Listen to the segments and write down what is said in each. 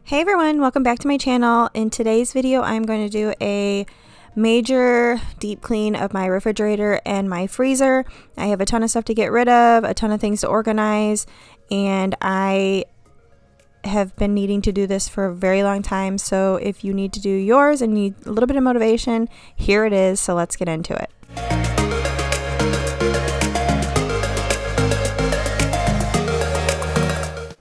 Hey everyone, welcome back to my channel. In today's video, I'm going to do a major deep clean of my refrigerator and my freezer. I have a ton of stuff to get rid of, a ton of things to organize, and I have been needing to do this for a very long time. So if you need to do yours and need a little bit of motivation, here it is. So let's get into it.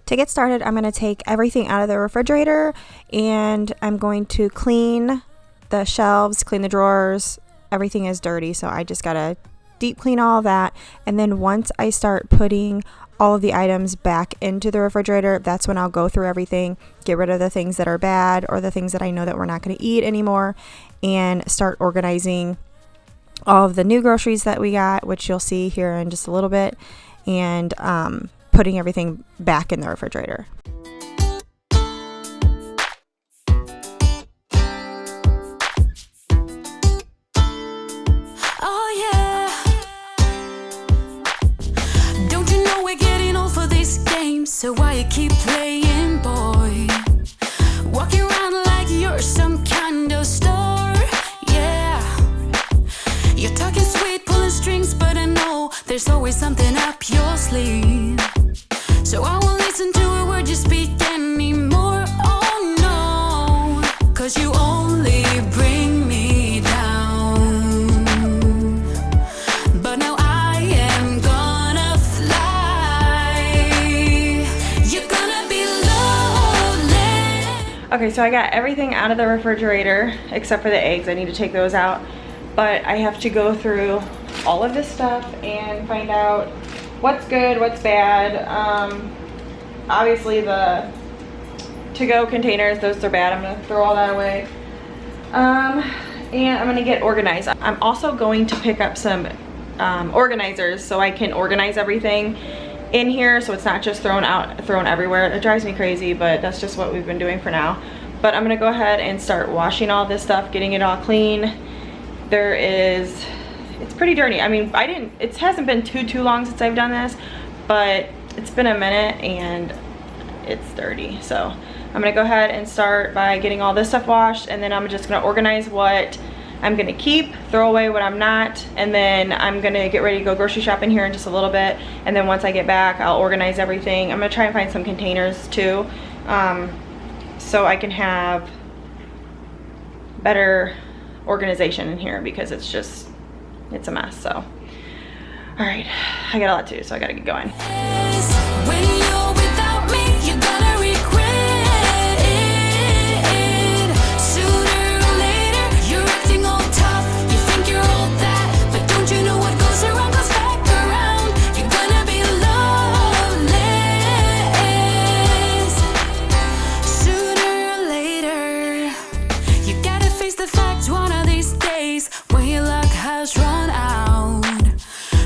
To get started, I'm going to take everything out of the refrigerator and I'm going to clean the shelves, clean the drawers. Everything is dirty, so I just got to deep clean all of that. And then once I start putting all of the items back into the refrigerator, that's when I'll go through everything, get rid of the things that are bad or the things that I know that we're not going to eat anymore, and start organizing all of the new groceries that we got, which you'll see here in just a little bit, and putting everything back in the refrigerator. Oh yeah. Don't you know we're getting old for this game? So why you keep playing, boy? Walking around like you're some kind of star. Yeah. You're talking sweet, pulling strings, but I know there's always something up your sleeve. So I won't listen to a word you speak anymore, oh no, 'cause you only bring me down. But now I am gonna fly. You're gonna be lonely. Okay, so I got everything out of the refrigerator except for the eggs. I need to take those out, but I have to go through all of this stuff and find out what's good, what's bad. Obviously the to-go containers, those are bad. I'm gonna throw all that away. And I'm gonna get organized. I'm also going to pick up some organizers so I can organize everything in here so it's not just thrown everywhere. It drives me crazy, but that's just what we've been doing for now. But I'm gonna go ahead and start washing all this stuff, getting it all clean. It's pretty dirty. I mean, it hasn't been too long since I've done this, but it's been a minute and it's dirty. So I'm gonna go ahead and start by getting all this stuff washed, and then I'm just gonna organize what I'm gonna keep, throw away what I'm not, and then I'm gonna get ready to go grocery shopping here in just a little bit. And then once I get back, I'll organize everything. I'm gonna try and find some containers too, so I can have better organization in here because it's a mess. So all right, I got a lot to do, so I gotta get going. When you're without me, you're gonna regret it. Sooner or later, you're acting all tough. You think you're all that, but don't you know what goes around goes back around? You're gonna be loveless. Sooner or later, you gotta face the facts one of these days when your luck has run out.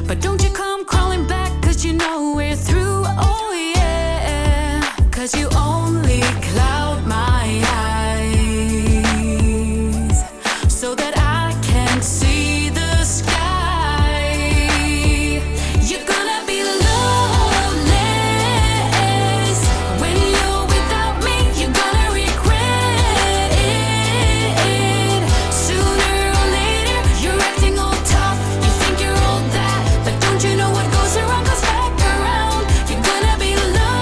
But don't you come crawling back, 'cause you know we're through, oh yeah. 'Cause you only cloud my eyes so that I can see the sky. You're gonna be loneless. When you're without me, you're gonna regret it. Sooner or later, you're acting all tough. You think you're all that, but don't you know what goes around goes back around? You're gonna be loneless.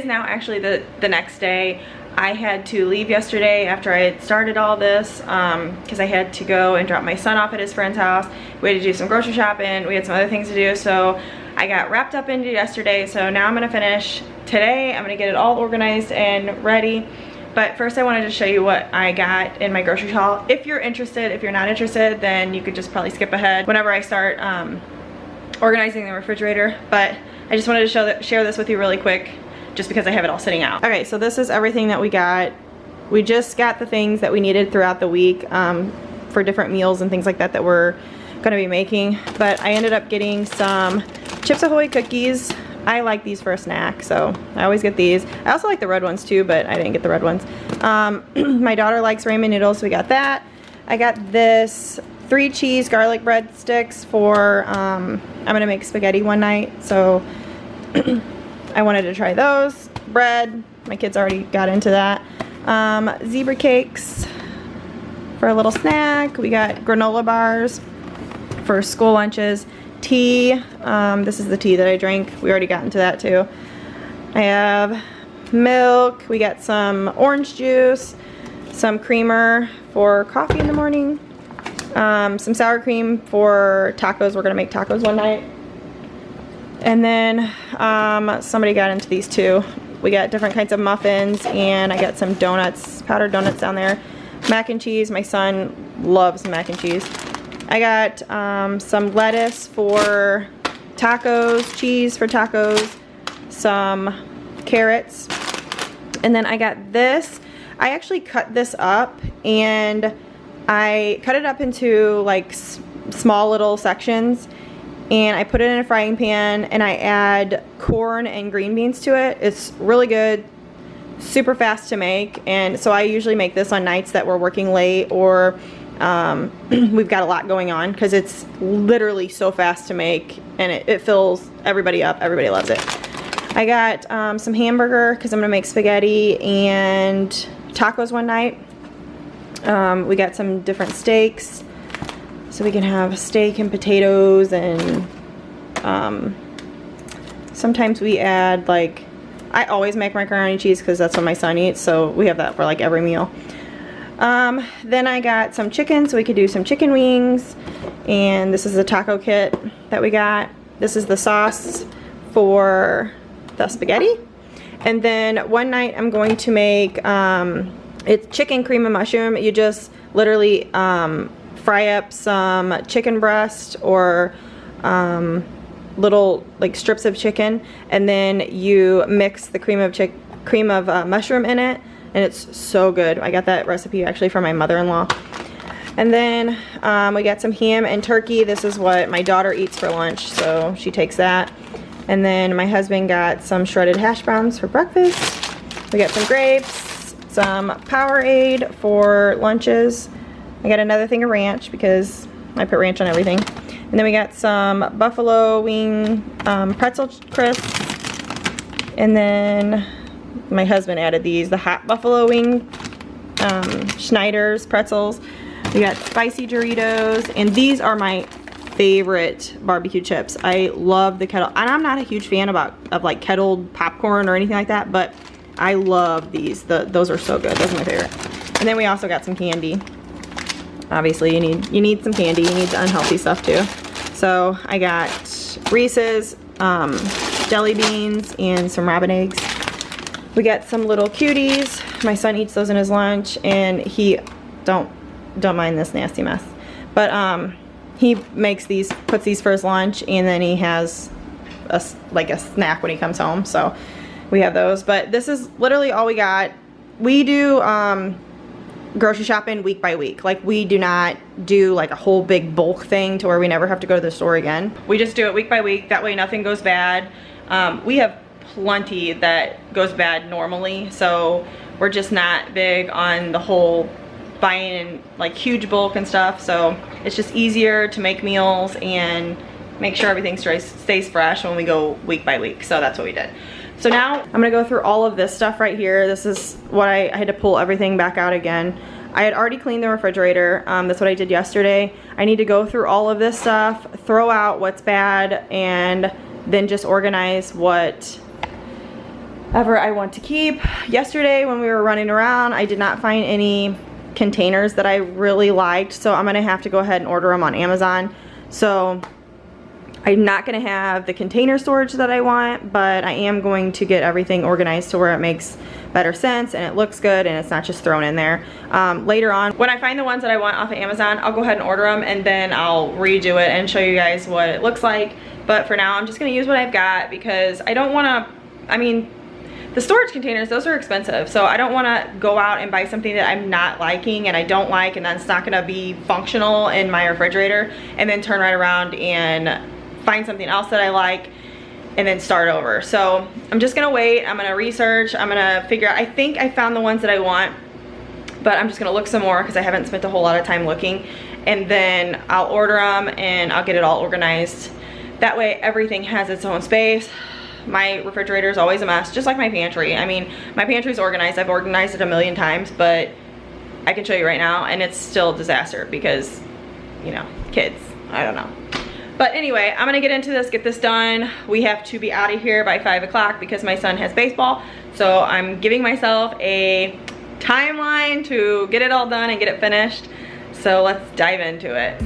is now actually the next day. I had to leave yesterday after I had started all this because I had to go and drop my son off at his friend's house. We had to do some grocery shopping. We had some other things to do, so I got wrapped up into yesterday. So now I'm gonna finish today. I'm gonna get it all organized and ready. But first I wanted to show you what I got in my grocery haul. If you're interested, if you're not interested, then you could just probably skip ahead whenever I start organizing the refrigerator. But I just wanted to share this with you really quick, just because I have it all sitting out. Okay, so this is everything that we got. We just got the things that we needed throughout the week for different meals and things like that that we're gonna be making. But I ended up getting some Chips Ahoy cookies. I like these for a snack, so I always get these. I also like the red ones too, but I didn't get the red ones. My daughter likes ramen noodles, so we got that. I got this 3 cheese garlic breadsticks for, I'm gonna make spaghetti one night, so I wanted to try those. Bread, my kids already got into that. Zebra cakes for a little snack. We got granola bars for school lunches. Tea, this is the tea that I drank. We already got into that too. I have milk. We got some orange juice, some creamer for coffee in the morning, some sour cream for tacos. We're gonna make tacos one night. And then somebody got into these too. We got different kinds of muffins, and I got some donuts, powdered donuts down there. Mac and cheese. My son loves mac and cheese. I got some lettuce for tacos, cheese for tacos, some carrots, and then I got this. I actually cut this up, and I cut it up into like small little sections, and I put it in a frying pan, and I add corn and green beans to it. It's really good, super fast to make, and so I usually make this on nights that we're working late or we've got a lot going on, because it's literally so fast to make, and it fills everybody up. Everybody loves it. I got some hamburger because I'm gonna make spaghetti and tacos one night. We got some different steaks, so we can have steak and potatoes, and sometimes we add, like, I always make macaroni and cheese because that's what my son eats, so we have that for like every meal. Then I got some chicken, so we could do some chicken wings, and this is the taco kit that we got. This is the sauce for the spaghetti. And then one night I'm going to make, it's chicken cream and mushroom. You just literally fry up some chicken breast or little like strips of chicken, and then you mix the cream of mushroom in it, and it's so good. I got that recipe actually from my mother-in-law. And then we got some ham and turkey. This is what my daughter eats for lunch, so she takes that. And then my husband got some shredded hash browns for breakfast. We got some grapes, some Powerade for lunches. I got another thing of ranch because I put ranch on everything. And then we got some buffalo wing pretzel crisps. And then my husband added these, the hot buffalo wing Schneider's pretzels. We got spicy Doritos, and these are my favorite barbecue chips. I love the kettle, and I'm not a huge fan of like kettled popcorn or anything like that, but I love these. Those are so good. Those are my favorite. And then we also got some candy. Obviously, you need some candy. You need the unhealthy stuff too. So I got Reese's, jelly beans, and some robin eggs. We got some little cuties. My son eats those in his lunch, and he don't mind this nasty mess. But he makes these, puts these for his lunch, and then he has a snack when he comes home. So we have those. But this is literally all we got. We do grocery shopping week by week. Like, we do not do like a whole big bulk thing to where we never have to go to the store again. We just do it week by week. That way nothing goes bad. We have plenty that goes bad normally, so we're just not big on the whole buying in like huge bulk and stuff. So it's just easier to make meals and make sure everything stays fresh when we go week by week. So that's what we did. So now I'm gonna go through all of this stuff right here. This is what I had to pull everything back out again. I had already cleaned the refrigerator. That's what I did yesterday. I need to go through all of this stuff, throw out what's bad, and then just organize what ever I want to keep. Yesterday when we were running around, I did not find any containers that I really liked, so I'm gonna have to go ahead and order them on Amazon. So I'm not gonna have the container storage that I want, but I am going to get everything organized to where it makes better sense and it looks good and it's not just thrown in there. Later on, when I find the ones that I want off of Amazon, I'll go ahead and order them and then I'll redo it and show you guys what it looks like. But for now, I'm just gonna use what I've got because I don't wanna, I mean, the storage containers, those are expensive, so I don't want to go out and buy something that I'm not liking and I don't like, and that's not going to be functional in my refrigerator, and then turn right around and find something else that I like and then start over. So I'm just going to wait. I'm going to research. I'm going to figure out. I think I found the ones that I want, but I'm just going to look some more because I haven't spent a whole lot of time looking, and then I'll order them and I'll get it all organized. That way everything has its own space. My refrigerator is always a mess, just like my pantry. I mean, my pantry's organized. I've organized it a million times, but I can show you right now and it's still a disaster because, you know, kids, I don't know. But anyway, I'm gonna get into this, get this done. We have to be out of here by 5 o'clock because my son has baseball. So I'm giving myself a timeline to get it all done and get it finished. So let's dive into it.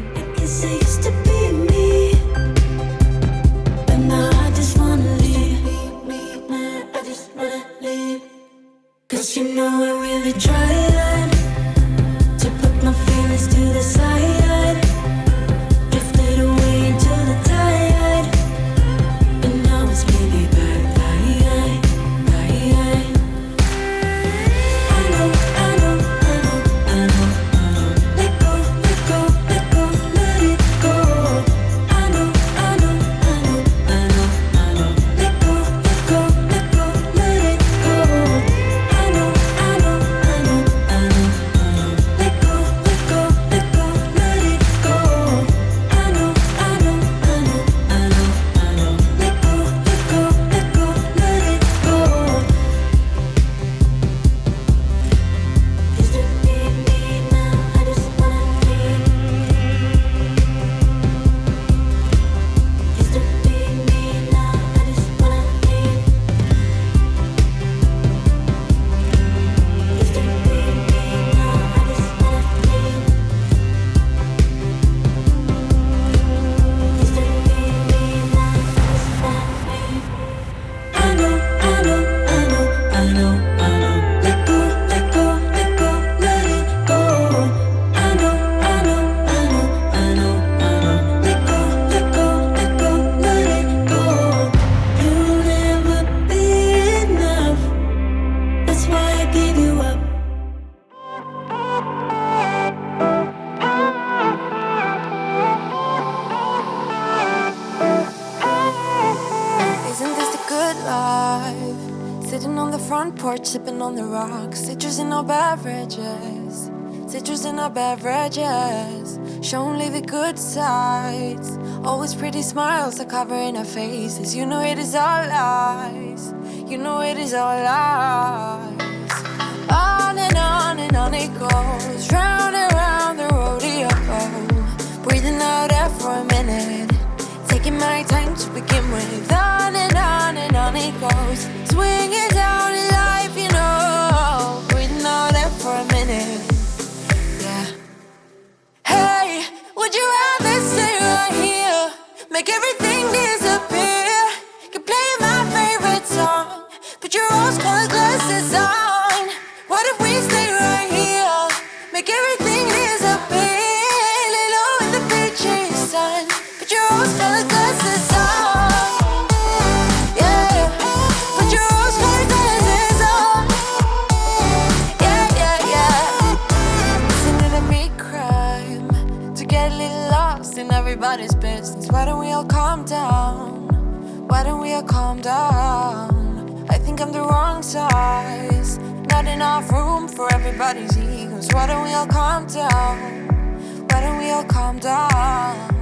Cause you know I really tried to put my feelings to the side, drifted away into the tide, and now it's maybe back. I know, I know, I know, I know, I know. Let go, let go, let go, let it go. I know, I know, I know, I know, I know. Let go, let go, let go, let it go. Sitting on the front porch, sipping on the rocks. Citrus in our beverages, citrus in our beverages. Show only the good sides. Always pretty smiles are covering our faces. You know it is all lies. You know it is all lies. On and on it goes, round and round the rodeo. Breathing out air for a minute, taking my time to begin with. On and on it goes, swinging down in life, you know. Breathing out air for a minute, yeah. Hey, would you rather stay right here, make everything disappear? Can play my favorite song, put your rose-colored glasses on. What if we stay right here, make everything disappear? Lay low in the beaching sun, put your rose-colored glasses on. Yeah, put your rose-colored glasses on. Yeah. Listening to me crime, to get a little lost in everybody's business. Why don't we all calm down? Why don't we all calm down? I think I'm the wrong size, not enough room for everybody's egos. Why don't we all calm down? Why don't we all calm down?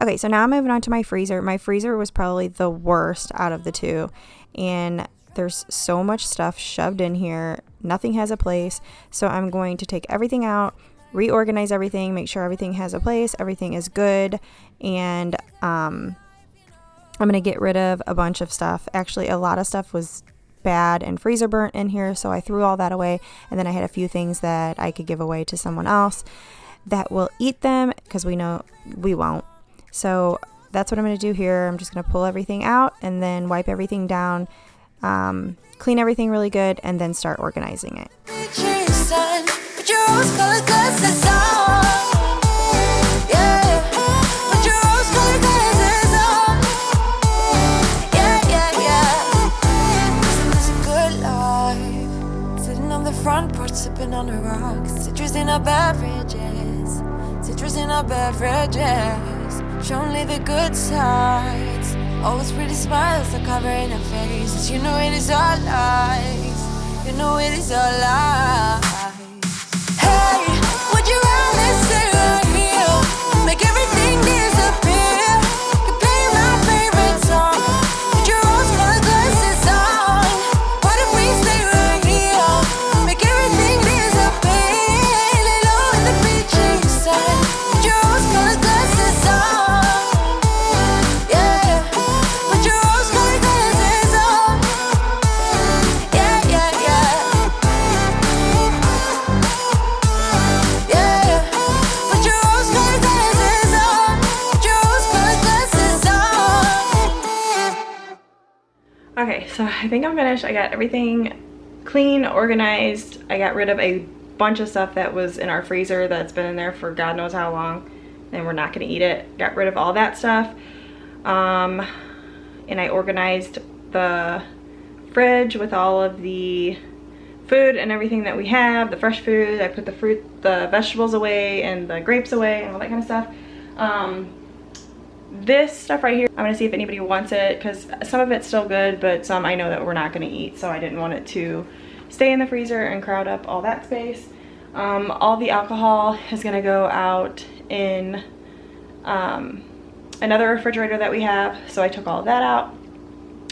Okay, so now I'm moving on to my freezer. My freezer was probably the worst out of the two, and there's so much stuff shoved in here. Nothing has a place, so I'm going to take everything out, reorganize everything, make sure everything has a place, everything is good, and I'm going to get rid of a bunch of stuff. Actually, a lot of stuff was bad and freezer burnt in here, so I threw all that away. And then I had a few things that I could give away to someone else that will eat them, because we know we won't. So that's what I'm going to do here. I'm just going to pull everything out and then wipe everything down, clean everything really good, and then start organizing it. Front porch sipping on the rocks, citrus in our beverages, citrus in our beverages. Show only the good sides. Always pretty smiles are covering our faces. You know it is all lies. You know it is all lies. Hey, would you rather stay right here? Make everything disappear. Could play my favorite song. Put your rose-colored glasses on. What if we stay right here? Make everything disappear. Lay low in the beaching sun. Put your rose-colored glasses on. Yeah, put your rose-colored glasses on. Yeah, yeah, yeah. Yeah, put your rose-colored glasses on. Put your rose-colored glasses on. Okay, so I think I'm finished. I got everything clean, organized. I got rid of a bunch of stuff that was in our freezer that's been in there for God knows how long, and we're not gonna eat it. Got rid of all that stuff. And I organized the fridge with all of the food and everything that we have, the fresh food. I put the fruit, the vegetables away and the grapes away and all that kind of stuff. This stuff right here, I'm gonna see if anybody wants it, because some of it's still good, but some I know that we're not gonna eat, so I didn't want it to stay in the freezer and crowd up all that space. All the alcohol is gonna go out in another refrigerator that we have, so I took all of that out.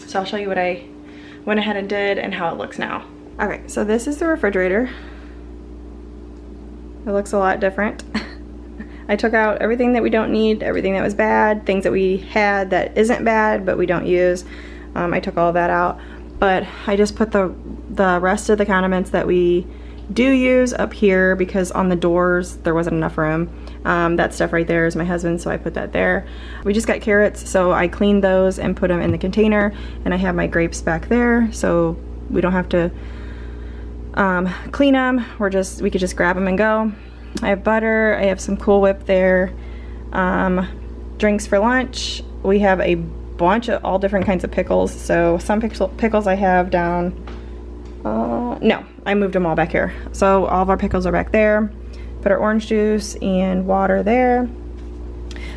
So I'll show you what I went ahead and did and how it looks now. Okay, so this is the refrigerator. It looks a lot different. I took out everything that we don't need, everything that was bad, things that we had that isn't bad but we don't use. I took all of that out, but I just put the rest of the condiments that we do use up here, because on the doors there wasn't enough room. That stuff right there is my husband's, so I put that there. We just got carrots, so I cleaned those and put them in the container, and I have my grapes back there, so we don't have to clean them. We could just grab them and go. I have butter, I have some Cool Whip there, drinks for lunch. We have a bunch of all different kinds of pickles, so some pickles I have down, no, I moved them all back here. So all of our pickles are back there. Put our orange juice and water there.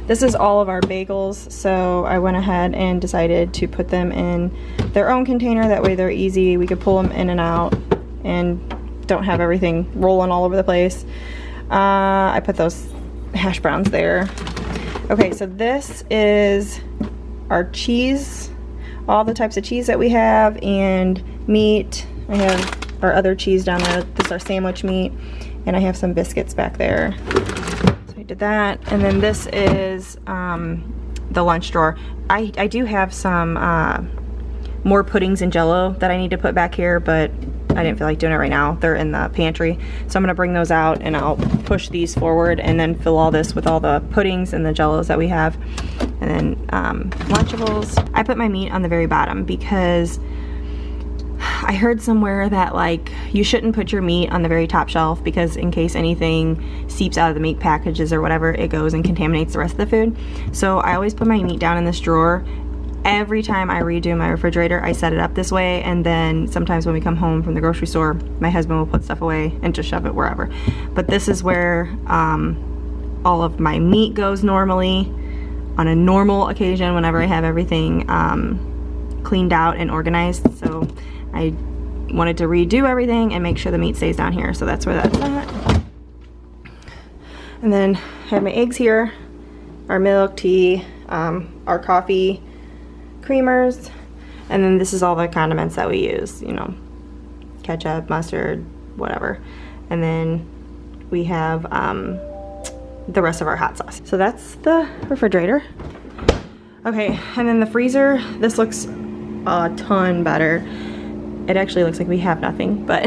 This is all of our bagels, so I went ahead and decided to put them in their own container. That way they're easy, we could pull them in and out and don't have everything rolling all over the place. I put those hash browns there. Okay, so this is our cheese, all the types of cheese that we have, and meat. I have our other cheese down there. This is our sandwich meat, and I have some biscuits back there. So I did that, and then this is the lunch drawer. I do have some more puddings and jello that I need to put back here, but I didn't feel like doing it right now. They're in the pantry, so I'm gonna bring those out and I'll push these forward and then fill all this with all the puddings and the jellos that we have. And then Lunchables. I put my meat on the very bottom because I heard somewhere that like you shouldn't put your meat on the very top shelf, because in case anything seeps out of the meat packages or whatever, it goes and contaminates the rest of the food. So I always put my meat down in this drawer. Every time I redo my refrigerator, I set it up this way, and then sometimes when we come home from the grocery store, my husband will put stuff away and just shove it wherever. But this is where all of my meat goes normally on a normal occasion whenever I have everything cleaned out and organized. So I wanted to redo everything and make sure the meat stays down here, so that's where that's at. And then I have my eggs here, our milk, tea, our coffee creamers, and then this is all the condiments that we use, you know, ketchup, mustard, whatever. And then we have the rest of our hot sauce. So that's the refrigerator. Okay, and then the freezer, this looks a ton better. it actually looks like we have nothing, but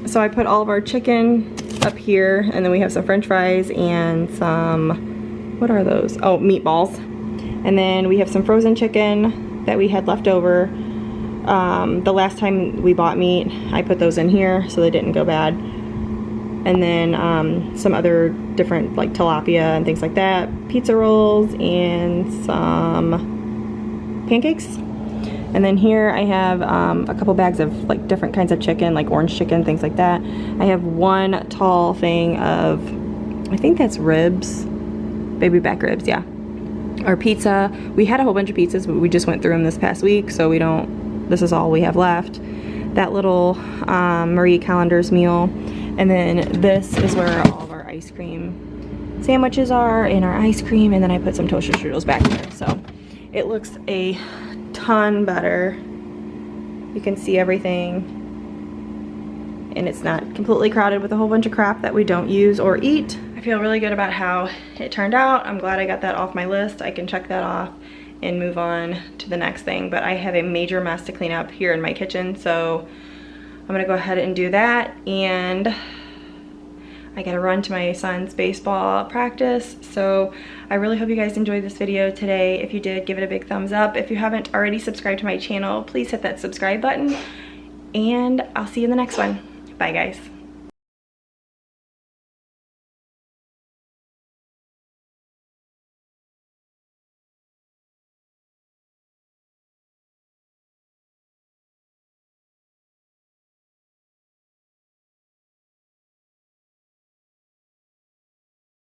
so I put all of our chicken up here, and then we have some french fries and some, what are those? Oh, meatballs. And then we have some frozen chicken that we had left over. The last time we bought meat, I put those in here so they didn't go bad. And then some other different like tilapia and things like that, pizza rolls, and some pancakes. And then here I have a couple bags of like different kinds of chicken, like orange chicken, things like that. I have one tall thing of, I think that's ribs, baby back ribs, yeah. Our pizza, we had a whole bunch of pizzas, but we just went through them this past week, so we don't, this is all we have left. That little Marie Callender's meal. And then this is where all of our ice cream sandwiches are, and our ice cream, and then I put some toaster strudels back there. So it looks a ton better. You can see everything, and it's not completely crowded with a whole bunch of crap that we don't use or eat. I feel really good about how it turned out. I'm glad I got that off my list. I can check that off and move on to the next thing, but I have a major mess to clean up here in my kitchen, so I'm gonna go ahead and do that. And I gotta run to my son's baseball practice, so I really hope you guys enjoyed this video today. If you did, give it a big thumbs up. If you haven't already subscribed to my channel, please hit that subscribe button, and I'll see you in the next one. Bye guys.